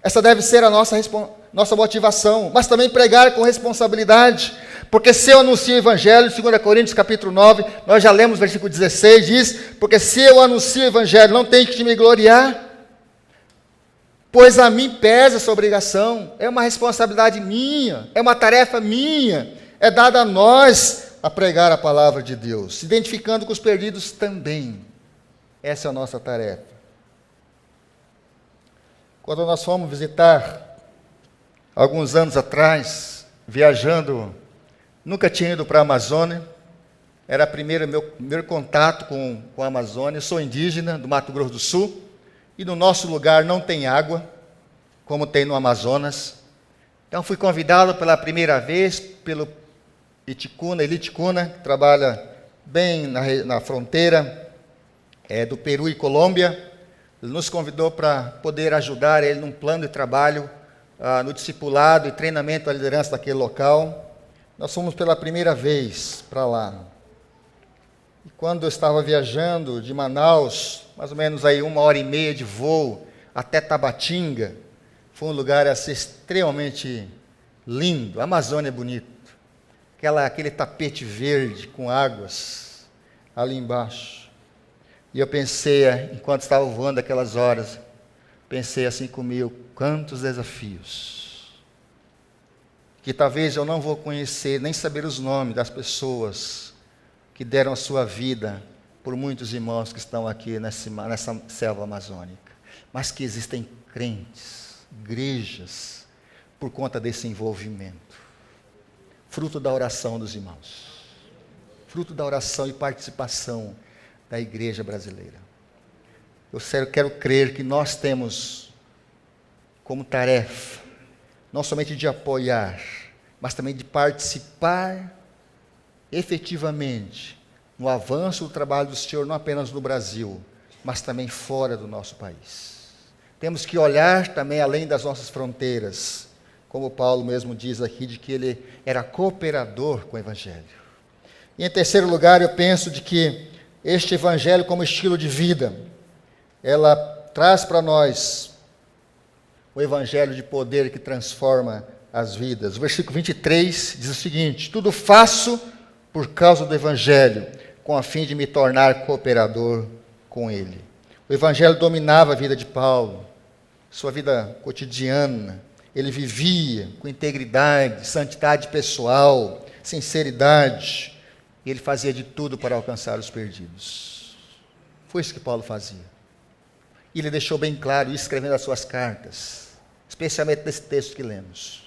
Essa deve ser a nossa motivação, mas também pregar com responsabilidade, porque se eu anuncio o Evangelho, 2 Coríntios capítulo 9, nós já lemos o versículo 16, diz: porque se eu anuncio o Evangelho, não tenho que me gloriar, pois a mim pesa essa obrigação, é uma responsabilidade minha, é uma tarefa minha, é dada a nós a pregar a palavra de Deus, se identificando com os perdidos também. Essa é a nossa tarefa. Quando nós fomos visitar, alguns anos atrás, viajando, nunca tinha ido para a Amazônia, era meu primeiro contato com a Amazônia. Eu sou indígena do Mato Grosso do Sul, e no nosso lugar não tem água, como tem no Amazonas. Então fui convidado pela primeira vez pelo Eli Ticuna, que trabalha bem na fronteira do Peru e Colômbia. Ele nos convidou para poder ajudar ele num plano de trabalho, no discipulado e treinamento da liderança daquele local. Nós fomos pela primeira vez para lá. E quando eu estava viajando de Manaus, mais ou menos aí 1h30 de voo até Tabatinga, foi um lugar assim, extremamente lindo. A Amazônia é bonita. aquele tapete verde com águas ali embaixo. E eu pensei, enquanto estava voando aquelas horas, pensei assim comigo, quantos desafios, que talvez eu não vou conhecer, nem saber os nomes das pessoas que deram a sua vida por muitos irmãos que estão aqui nessa selva amazônica, mas que existem crentes, igrejas, por conta desse envolvimento, fruto da oração dos irmãos, fruto da oração e participação da igreja brasileira. Eu quero crer que nós temos como tarefa, não somente de apoiar, mas também de participar efetivamente no avanço do trabalho do Senhor, não apenas no Brasil, mas também fora do nosso país. Temos que olhar também além das nossas fronteiras, como Paulo mesmo diz aqui, de que ele era cooperador com o Evangelho. E em terceiro lugar, eu penso de que este Evangelho como estilo de vida, ela traz para nós o Evangelho de poder que transforma as vidas. O versículo 23 diz o seguinte: tudo faço por causa do Evangelho, com a fim de me tornar cooperador com ele. O Evangelho dominava a vida de Paulo, sua vida cotidiana. Ele vivia com integridade, santidade pessoal, sinceridade. E ele fazia de tudo para alcançar os perdidos. Foi isso que Paulo fazia. E ele deixou bem claro isso escrevendo as suas cartas, especialmente nesse texto que lemos.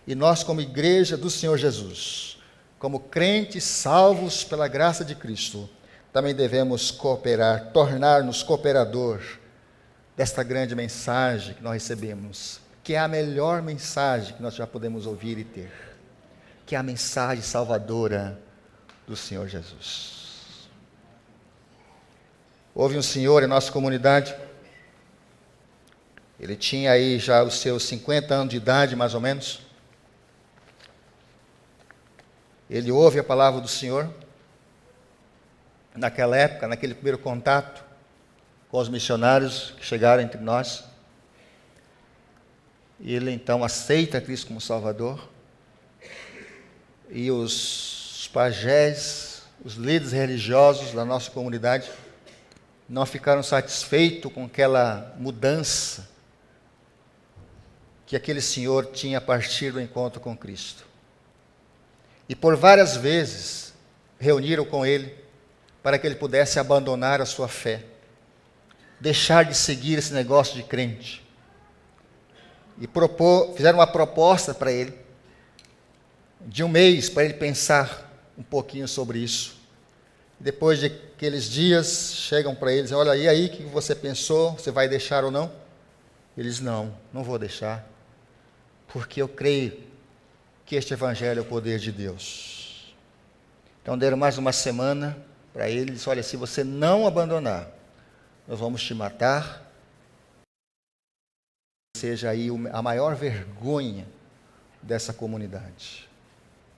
E nós, como igreja do Senhor Jesus, como crentes salvos pela graça de Cristo, também devemos cooperar, tornar-nos cooperador desta grande mensagem que nós recebemos, que é a melhor mensagem que nós já podemos ouvir e ter, que é a mensagem salvadora do Senhor Jesus. Houve um senhor em nossa comunidade, ele tinha aí já os seus 50 anos de idade, mais ou menos. Ele ouve a palavra do Senhor, naquela época, naquele primeiro contato com os missionários que chegaram entre nós. E ele então aceita Cristo como Salvador. E os pajés, os líderes religiosos da nossa comunidade, não ficaram satisfeitos com aquela mudança que aquele senhor tinha a partir do encontro com Cristo. E por várias vezes reuniram com ele para que ele pudesse abandonar a sua fé, deixar de seguir esse negócio de crente. E fizeram uma proposta para ele, de 1 mês, para ele pensar um pouquinho sobre isso. Depois de aqueles dias, chegam para eles, olha, e aí, o que você pensou? Você vai deixar ou não? Eles, não vou deixar, porque eu creio que este Evangelho é o poder de Deus. Então deram mais uma semana para ele, disse, olha, se você não abandonar, nós vamos te matar, seja aí a maior vergonha dessa comunidade.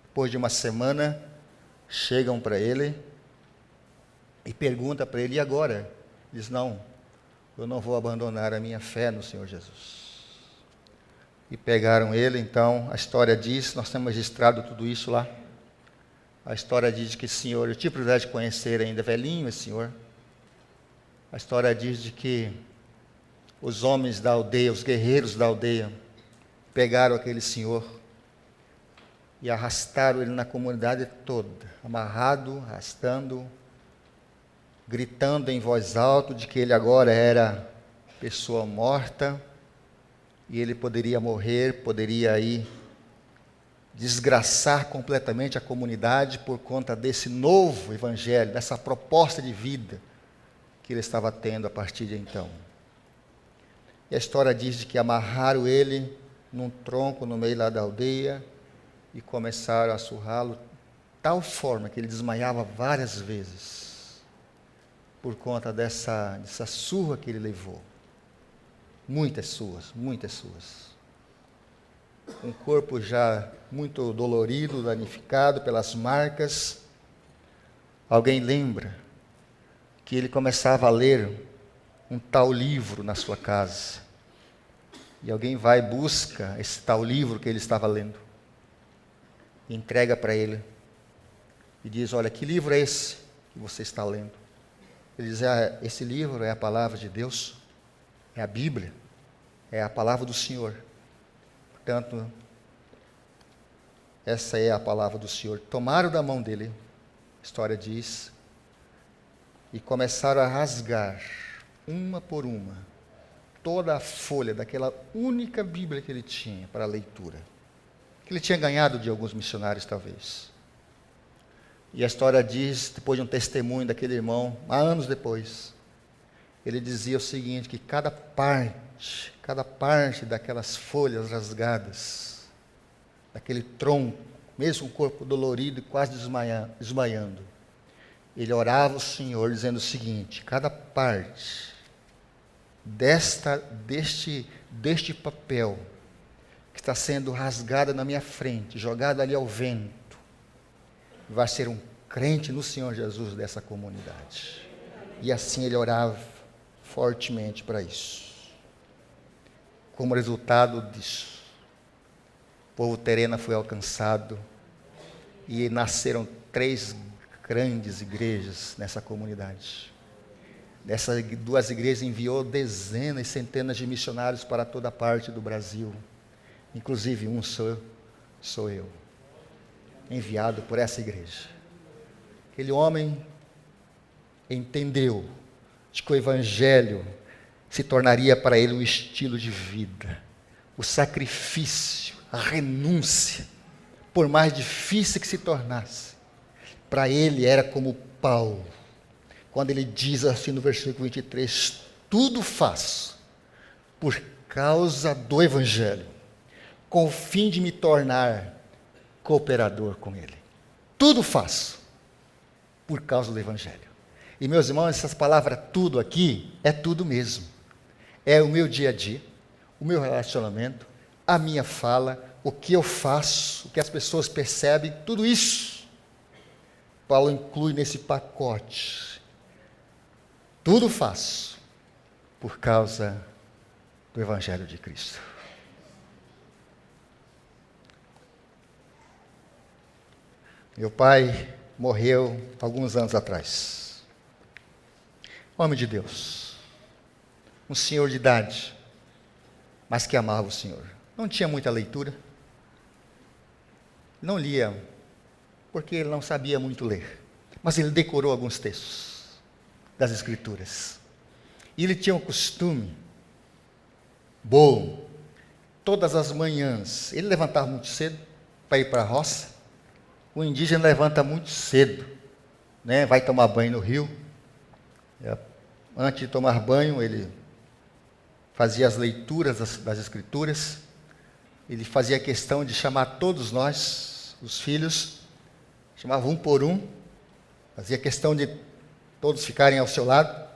Depois de uma semana, chegam para ele e perguntam para ele, e agora? Ele diz, não, eu não vou abandonar a minha fé no Senhor Jesus. E pegaram ele, então, a história diz, nós temos registrado tudo isso lá, a história diz que, senhor, eu tive a oportunidade de conhecer ainda, velhinho esse senhor, a história diz de que os homens da aldeia, os guerreiros da aldeia, pegaram aquele senhor e arrastaram ele na comunidade toda, amarrado, arrastando, gritando em voz alta de que ele agora era pessoa morta, e ele poderia morrer, poderia aí desgraçar completamente a comunidade por conta desse novo evangelho, dessa proposta de vida que ele estava tendo a partir de então. E a história diz de que amarraram ele num tronco no meio lá da aldeia e começaram a surrá-lo, tal forma que ele desmaiava várias vezes por conta dessa surra que ele levou. Muitas suas. Um corpo já muito dolorido, danificado pelas marcas. Alguém lembra que ele começava a ler um tal livro na sua casa. E alguém vai e busca esse tal livro que ele estava lendo. entrega para ele e diz: olha, que livro é esse que você está lendo? Ele diz: esse livro é a palavra de Deus, é a Bíblia, é a palavra do Senhor. Portanto, essa é a palavra do Senhor. Tomaram da mão dele, a história diz, e começaram a rasgar, uma por uma, toda a folha daquela única Bíblia que ele tinha para a leitura, que ele tinha ganhado de alguns missionários, talvez. E a história diz, depois de um testemunho daquele irmão, há anos depois, ele dizia o seguinte, que cada parte daquelas folhas rasgadas, daquele tronco, mesmo com o corpo dolorido e quase desmaiando, ele orava ao Senhor dizendo o seguinte: cada parte deste papel que está sendo rasgada na minha frente, jogada ali ao vento, vai ser um crente no Senhor Jesus dessa comunidade. E assim ele orava fortemente para isso. Como resultado disso, o povo Terena foi alcançado e nasceram 3 grandes igrejas nessa comunidade. Dessas 2 igrejas enviou dezenas e centenas de missionários para toda parte do Brasil. Inclusive um sou eu, enviado por essa igreja. Aquele homem entendeu de que o Evangelho se tornaria para ele um estilo de vida. O sacrifício, a renúncia, por mais difícil que se tornasse, para ele era como Paulo, quando ele diz assim no versículo 23, tudo faço por causa do Evangelho, com o fim de me tornar cooperador com ele. Tudo faço por causa do Evangelho. E meus irmãos, essas palavras tudo aqui, é tudo mesmo. É o meu dia a dia, o meu relacionamento, a minha fala, o que eu faço, o que as pessoas percebem, tudo isso, Paulo inclui nesse pacote. Tudo faço por causa do Evangelho de Cristo. Meu pai morreu alguns anos atrás. Homem de Deus, um senhor de idade, mas que amava o Senhor. Não tinha muita leitura, não lia, porque ele não sabia muito ler, mas ele decorou alguns textos das Escrituras. E ele tinha um costume bom, todas as manhãs, ele levantava muito cedo para ir para a roça. O indígena levanta muito cedo, né? Vai tomar banho no rio. Antes de tomar banho, ele fazia as leituras das Escrituras. Ele fazia questão de chamar todos nós, os filhos, chamava um por um, fazia questão de todos ficarem ao seu lado.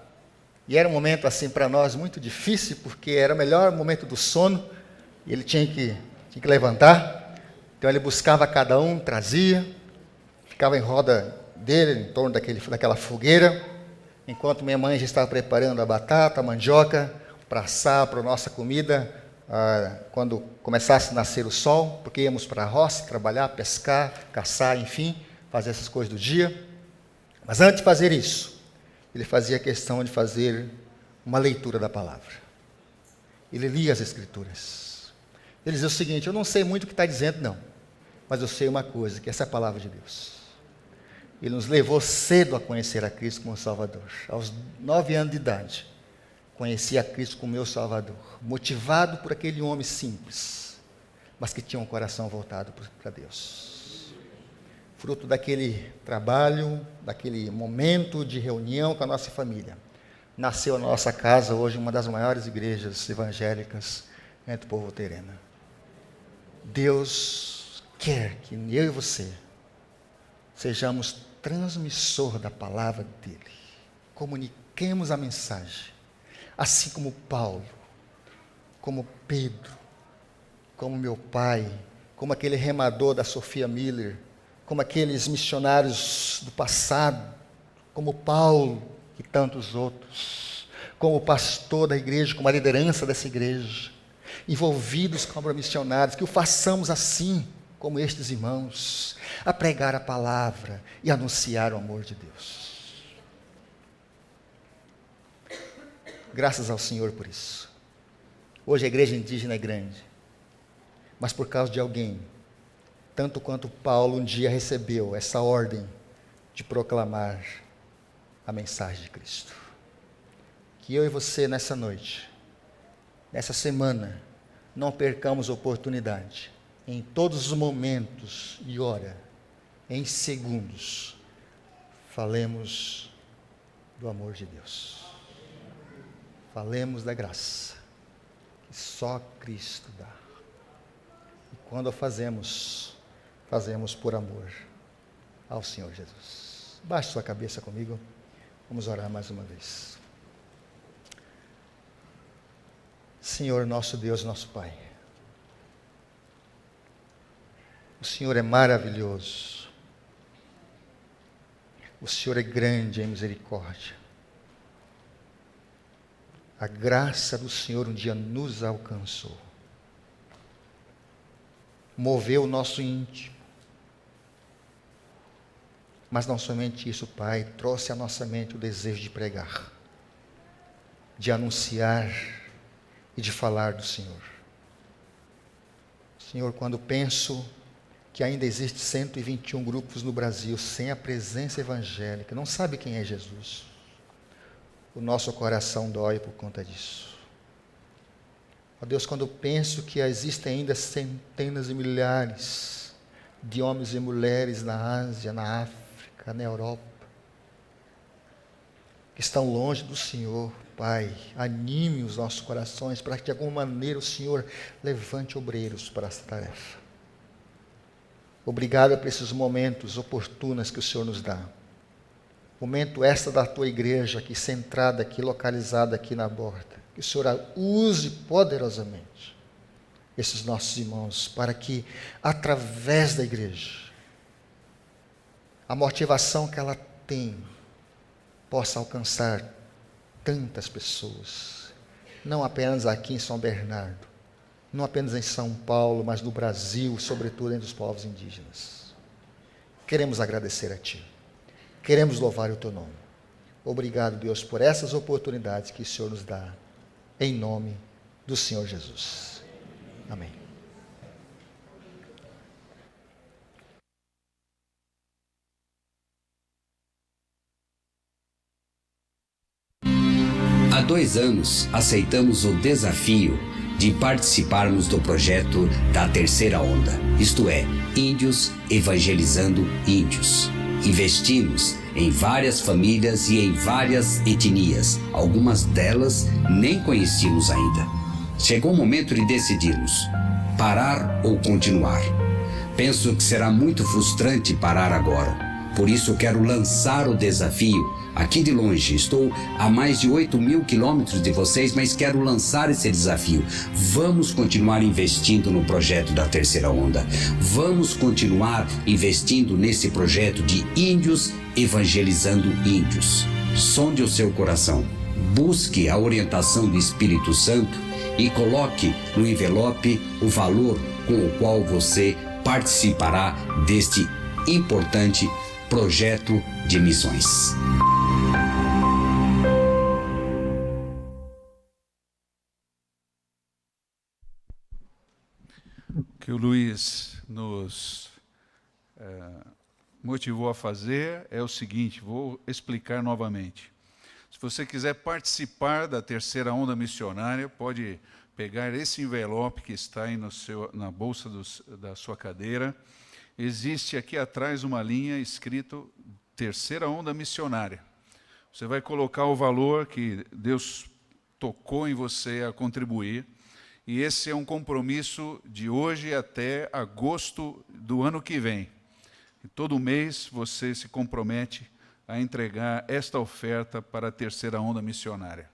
E era um momento assim para nós muito difícil, porque era o melhor momento do sono, e ele tinha que levantar. Então ele buscava cada um, trazia, ficava em roda dele, em torno daquela fogueira, enquanto minha mãe já estava preparando a batata, a mandioca, para assar para a nossa comida, quando começasse a nascer o sol, porque íamos para a roça, trabalhar, pescar, caçar, enfim, fazer essas coisas do dia. Mas antes de fazer isso, ele fazia questão de fazer uma leitura da palavra. Ele lia as Escrituras. Ele dizia o seguinte: eu não sei muito o que está dizendo, não, mas eu sei uma coisa, que essa é a palavra de Deus. Ele nos levou cedo a conhecer a Cristo como Salvador. Aos 9 anos de idade, conheci a Cristo como meu Salvador, motivado por aquele homem simples, mas que tinha um coração voltado para Deus. Fruto daquele trabalho, daquele momento de reunião com a nossa família, nasceu na nossa casa hoje uma das maiores igrejas evangélicas entre o povo Terena. Deus quer que eu e você sejamos transmissor da palavra dele, comuniquemos a mensagem, assim como Paulo, como Pedro, como meu pai, como aquele remador da Sophia Miller, como aqueles missionários do passado, como Paulo e tantos outros, como pastor da igreja, como a liderança dessa igreja, envolvidos com obras missionárias, que o façamos assim, como estes irmãos, a pregar a palavra e anunciar o amor de Deus. Graças ao Senhor por isso. Hoje a igreja indígena é grande, mas por causa de alguém, tanto quanto Paulo um dia recebeu essa ordem de proclamar a mensagem de Cristo. Que eu e você nessa noite, nessa semana, não percamos oportunidade, em todos os momentos e hora, em segundos, falemos do amor de Deus. Falemos da graça que só Cristo dá. E quando fazemos por amor ao Senhor Jesus. Baixe sua cabeça comigo, vamos orar mais uma vez. Senhor, nosso Deus, nosso Pai, o Senhor é maravilhoso, o Senhor é grande em misericórdia. A graça do Senhor um dia nos alcançou, moveu o nosso íntimo, mas não somente isso, Pai, trouxe à nossa mente o desejo de pregar, de anunciar e de falar do Senhor. Senhor, quando penso que ainda existe 121 grupos no Brasil sem a presença evangélica, não sabe quem é Jesus, o nosso coração dói por conta disso. Ó Deus, quando penso que existem ainda centenas e milhares de homens e mulheres na Ásia, na África, na Europa, que estão longe do Senhor, Pai, anime os nossos corações para que de alguma maneira o Senhor levante obreiros para essa tarefa. Obrigado por esses momentos oportunos que o Senhor nos dá. Momento esta da tua igreja aqui, centrada aqui, localizada aqui na borda. Que o Senhor use poderosamente esses nossos irmãos para que, através da igreja, a motivação que ela tem possa alcançar tantas pessoas, não apenas aqui em São Bernardo, não apenas em São Paulo, mas no Brasil, sobretudo entre os povos indígenas. Queremos agradecer a Ti, queremos louvar o Teu nome. Obrigado, Deus, por essas oportunidades que o Senhor nos dá, em nome do Senhor Jesus. Amém. Há 2 anos, aceitamos o desafio de participarmos do projeto da Terceira Onda, isto é, Índios Evangelizando Índios. Investimos em várias famílias e em várias etnias, algumas delas nem conhecíamos ainda. Chegou o momento de decidirmos, parar ou continuar. Penso que será muito frustrante parar agora, por isso quero lançar o desafio. Aqui de longe, estou a mais de 8.000 quilômetros de vocês, mas quero lançar esse desafio. Vamos continuar investindo no projeto da Terceira Onda. Vamos continuar investindo nesse projeto de Índios Evangelizando Índios. Sonde o seu coração, busque a orientação do Espírito Santo e coloque no envelope o valor com o qual você participará deste importante projeto de missões. O que o Luiz nos motivou a fazer é o seguinte, vou explicar novamente. Se você quiser participar da Terceira Onda Missionária, pode pegar esse envelope que está aí na bolsa da sua cadeira. Existe aqui atrás uma linha escrito Terceira Onda Missionária. Você vai colocar o valor que Deus tocou em você a contribuir. E esse é um compromisso de hoje até agosto do ano que vem. E todo mês você se compromete a entregar esta oferta para a Terceira Onda Missionária.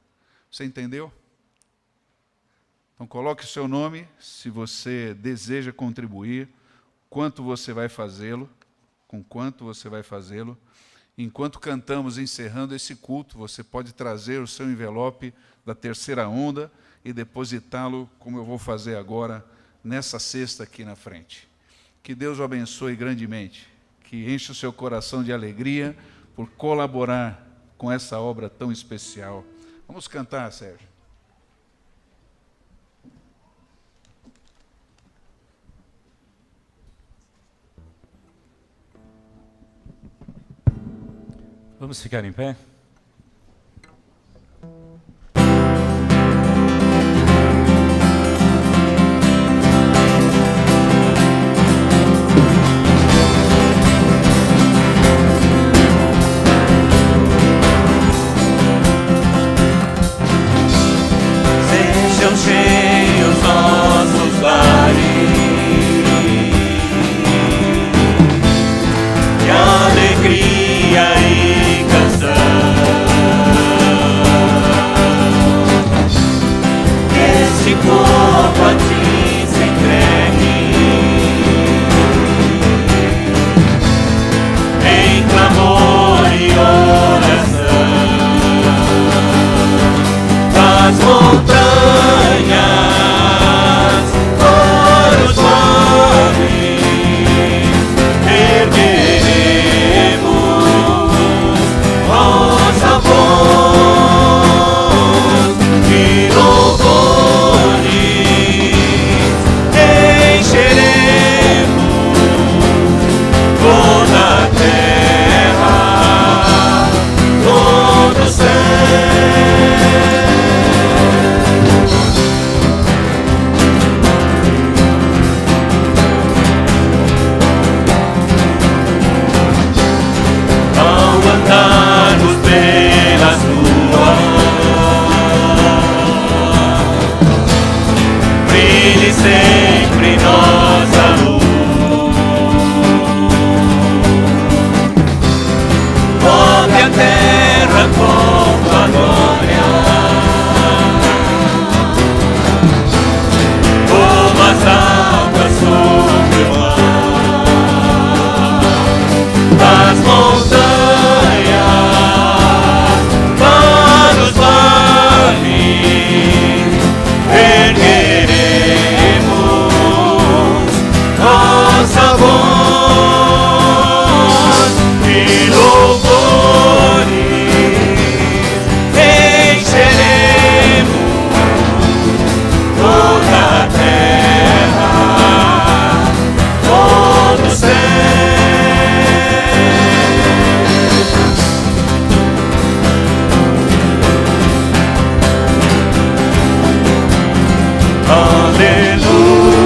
Você entendeu? Então coloque o seu nome, se você deseja contribuir, quanto você vai fazê-lo, com quanto você vai fazê-lo. Enquanto cantamos encerrando esse culto, você pode trazer o seu envelope da Terceira Onda e depositá-lo, como eu vou fazer agora, nessa cesta aqui na frente. Que Deus o abençoe grandemente, que enche o seu coração de alegria por colaborar com essa obra tão especial. Vamos cantar, Sérgio. Vamos ficar em pé? Sejam cheios nossos lares de alegria e canção. Este corpo a ti se entregue em clamor e oração. Das montanhas para os mares ergueremos nossa voz de louvores, encheremos toda a terra, todo o céu. Ao andarmos pelas ruas, brilhe sempre nossa luz. Cobre a terra com tua glória, como as águas sobre o mar. Das montanhas para os vales ergueremos nossa voz de louvores, encheremos toda a terra, todo o céu. Aleluia,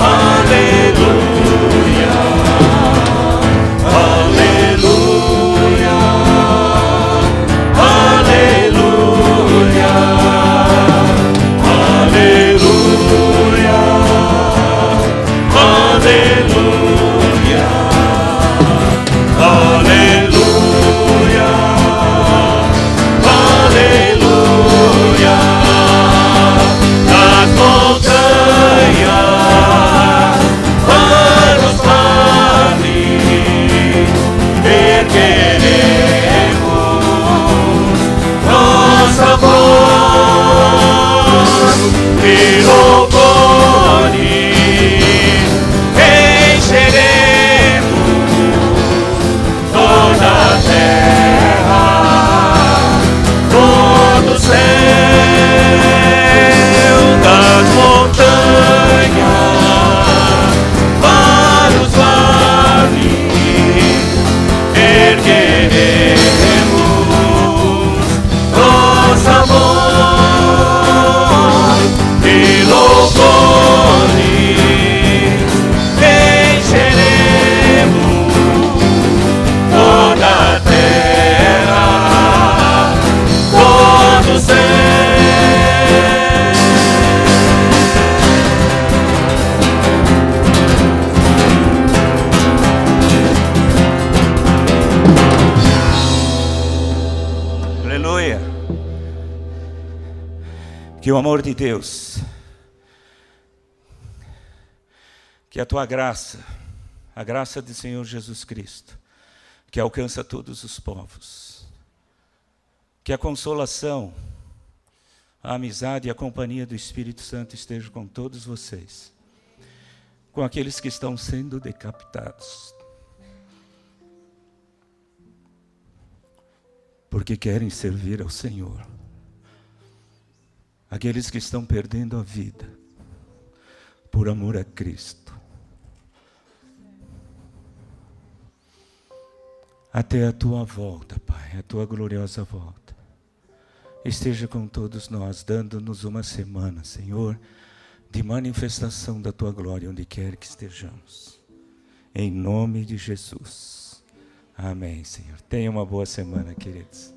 aleluia, aleluia, aleluia, aleluia, aleluia, aleluia, aleluia. Das montanhas para os vales ergueremos nossa voz de louvores, encheremos toda a terra, todo o céu. Das montanhas para os vales ergueremos nossa voz de louvores, encheremos toda a terra, todo o céu. Aleluia. Que o amor de Deus, que a tua graça, a graça do Senhor Jesus Cristo, que alcança todos os povos, que a consolação, a amizade e a companhia do Espírito Santo estejam com todos vocês. com aqueles que estão sendo decapitados, porque querem servir ao Senhor. Aqueles que estão perdendo a vida por amor a Cristo. Até a tua volta, Pai, a tua gloriosa volta. Esteja com todos nós, dando-nos uma semana, Senhor, de manifestação da tua glória, onde quer que estejamos. Em nome de Jesus. Amém, Senhor. Tenha uma boa semana, queridos.